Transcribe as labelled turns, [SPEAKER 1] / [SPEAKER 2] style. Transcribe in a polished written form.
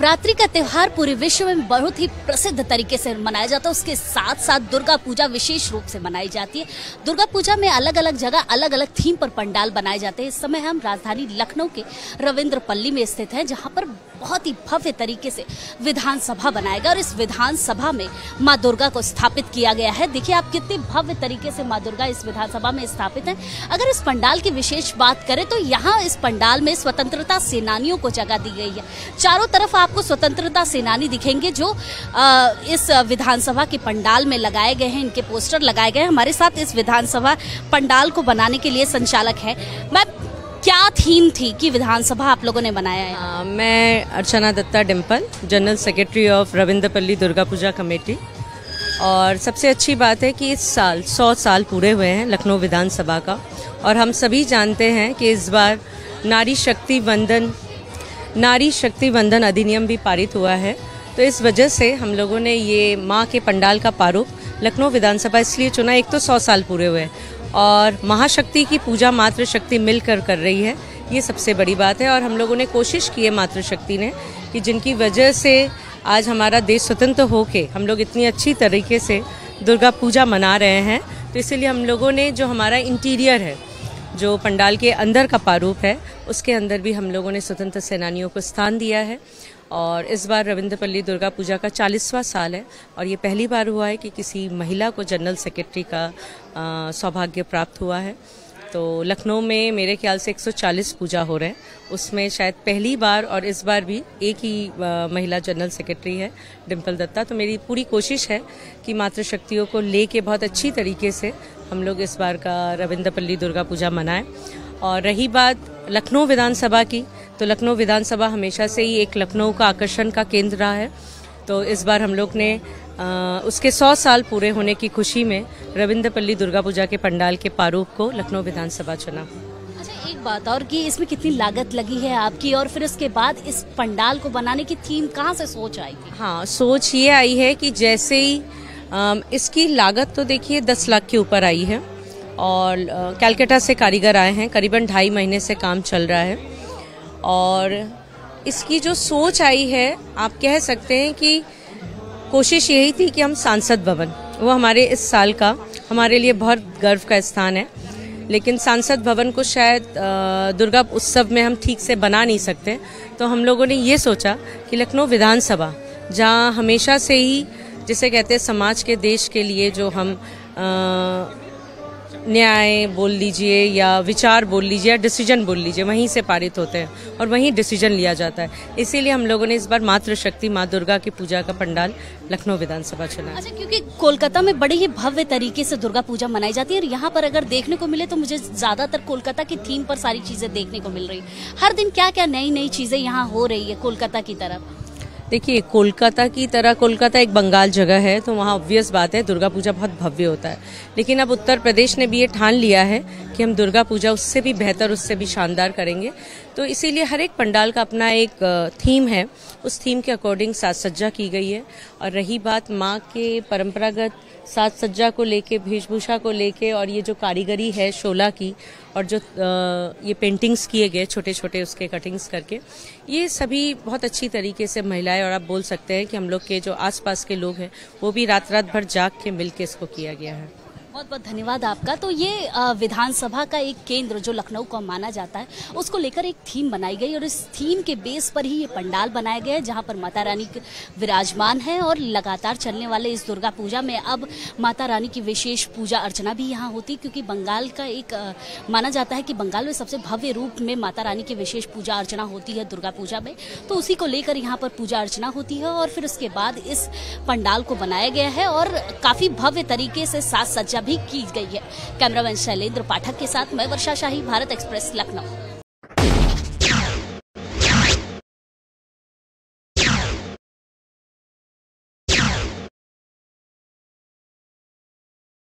[SPEAKER 1] नवरात्रि का त्योहार पूरे विश्व में बहुत ही प्रसिद्ध तरीके से मनाया जाता है। उसके साथ साथ दुर्गा पूजा विशेष रूप से मनाई जाती है। दुर्गा पूजा में अलग अलग जगह अलग अलग थीम पर पंडाल बनाए जाते हैं। इस समय हम राजधानी लखनऊ के रविंद्र पल्ली में स्थित हैं, जहां पर बहुत ही भव्य तरीके से विधानसभा बनाया गया और इस विधानसभा में माँ दुर्गा को स्थापित किया गया है। देखिए आप कितनी भव्य तरीके से माँ दुर्गा इस विधानसभा में स्थापित है। अगर इस पंडाल की विशेष बात करें तो यहाँ इस पंडाल में स्वतंत्रता सेनानियों को जगह दी गई है। चारों तरफ आपको स्वतंत्रता सेनानी दिखेंगे जो इस विधानसभा के पंडाल में लगाए गए हैं। इनके पोस्टर लगाए गए हैं। हमारे साथ इस विधानसभा पंडाल को बनाने के लिए संचालक है। मैं क्या थीम थी कि विधानसभा आप लोगों ने बनाया है?
[SPEAKER 2] मैं Archana Dutta Dimple, general secretary of Rabindrapalli Durga Puja committee. और सबसे अच्छी बात है कि इस साल 100 साल पूरे हुए हैं लखनऊ विधानसभा का, और हम सभी जानते हैं कि इस बार नारी शक्ति वंदन अधिनियम भी पारित हुआ है। तो इस वजह से हम लोगों ने ये माँ के पंडाल का प्रारूप लखनऊ विधानसभा इसलिए चुना, एक तो 100 साल पूरे हुए और महाशक्ति की पूजा मातृशक्ति मिलकर कर रही है, ये सबसे बड़ी बात है। और हम लोगों ने कोशिश की है मातृशक्ति ने कि जिनकी वजह से आज हमारा देश स्वतंत्र होके हम लोग इतनी अच्छी तरीके से दुर्गा पूजा मना रहे हैं, तो इसीलिए हम लोगों ने जो हमारा इंटीरियर है, जो पंडाल के अंदर का प्रारूप है, उसके अंदर भी हम लोगों ने स्वतंत्र सेनानियों को स्थान दिया है। और इस बार रविंद्रपल्ली दुर्गा पूजा का 40वां साल है और ये पहली बार हुआ है कि किसी महिला को जनरल सेक्रेटरी का सौभाग्य प्राप्त हुआ है। तो लखनऊ में मेरे ख्याल से 140 पूजा हो रहे हैं, उसमें शायद पहली बार और इस बार भी एक ही महिला जनरल सेक्रेटरी है, डिम्पल दत्ता। तो मेरी पूरी कोशिश है कि मातृशक्तियों को लेके बहुत अच्छी तरीके से हम लोग इस बार का रविंद्रपल्ली दुर्गा पूजा मनाएं। और रही बात लखनऊ विधानसभा की, तो लखनऊ विधानसभा हमेशा से ही एक लखनऊ का आकर्षण का केंद्र रहा है। तो इस बार हम लोग ने उसके 100 साल पूरे होने की खुशी में रविंद्रपल्ली दुर्गा पूजा के पंडाल के प्रारूप को लखनऊ विधानसभा चुना।
[SPEAKER 1] अच्छा, एक बात और कि इसमें कितनी लागत लगी है आपकी, और फिर उसके बाद इस पंडाल को बनाने की थीम कहाँ से सोच आई थी?
[SPEAKER 2] हाँ, सोच ये आई है कि जैसे ही इसकी लागत तो देखिए 10 लाख के ऊपर आई है और कलकत्ता से कारीगर आए हैं, करीबन 2.5 महीने से काम चल रहा है। और इसकी जो सोच आई है, आप कह सकते हैं कि कोशिश यही थी कि हम सांसद भवन, वो हमारे इस साल का हमारे लिए बहुत गर्व का स्थान है, लेकिन सांसद भवन को शायद दुर्गा उत्सव में हम ठीक से बना नहीं सकते। तो हम लोगों ने ये सोचा कि लखनऊ विधानसभा, जहाँ हमेशा से ही जिसे कहते हैं समाज के देश के लिए जो हम न्याय बोल लीजिए या विचार बोल लीजिए या डिसीजन बोल लीजिए, वहीं से पारित होते हैं और वहीं डिसीजन लिया जाता है। इसीलिए हम लोगों ने इस बार मातृशक्ति माँ दुर्गा की पूजा का पंडाल लखनऊ विधानसभा चुना।
[SPEAKER 1] अच्छा, क्योंकि कोलकाता में बड़े ही भव्य तरीके से दुर्गा पूजा मनाई जाती है और यहाँ पर अगर देखने को मिले तो मुझे ज्यादातर कोलकाता की थीम पर सारी चीजें देखने को मिल रही है। हर दिन क्या क्या नई नई चीजें यहाँ हो रही है कोलकाता की तरफ?
[SPEAKER 2] देखिए, कोलकाता की तरह कोलकाता एक बंगाल जगह है, तो वहाँ ऑब्वियस बात है दुर्गा पूजा बहुत भव्य होता है। लेकिन अब उत्तर प्रदेश ने भी ये ठान लिया है कि हम दुर्गा पूजा उससे भी बेहतर, उससे भी शानदार करेंगे। तो इसीलिए हर एक पंडाल का अपना एक थीम है, उस थीम के अकॉर्डिंग साज सज्जा की गई है। और रही बात माँ के परंपरागत साज सज्जा को लेके, वेशभूषा को लेके, और ये जो कारीगरी है शोला की, और जो ये पेंटिंग्स किए गए छोटे छोटे उसके कटिंग्स करके, ये सभी बहुत अच्छी तरीके से महिलाएं, और आप बोल सकते हैं कि हम लोग के जो आसपास के लोग हैं वो भी रात रात भर जाग के मिल के इसको किया गया है।
[SPEAKER 1] बहुत बहुत धन्यवाद आपका। तो ये विधानसभा का एक केंद्र जो लखनऊ को माना जाता है, उसको लेकर एक थीम बनाई गई और इस थीम के बेस पर ही ये पंडाल बनाया गया है, जहां पर माता रानी विराजमान है। और लगातार चलने वाले इस दुर्गा पूजा में अब माता रानी की विशेष पूजा अर्चना भी यहाँ होती, क्योंकि बंगाल का एक माना जाता है कि बंगाल में सबसे भव्य रूप में माता रानी की विशेष पूजा अर्चना होती है दुर्गा पूजा में। तो उसी को लेकर यहाँ पर पूजा अर्चना होती है और फिर उसके बाद इस पंडाल को बनाया गया है और काफी भव्य तरीके से साज सज्जा भी की गई है। कैमरामैन शैलेंद्र पाठक के साथ मैं वर्षा शाही, भारत एक्सप्रेस, लखनऊ।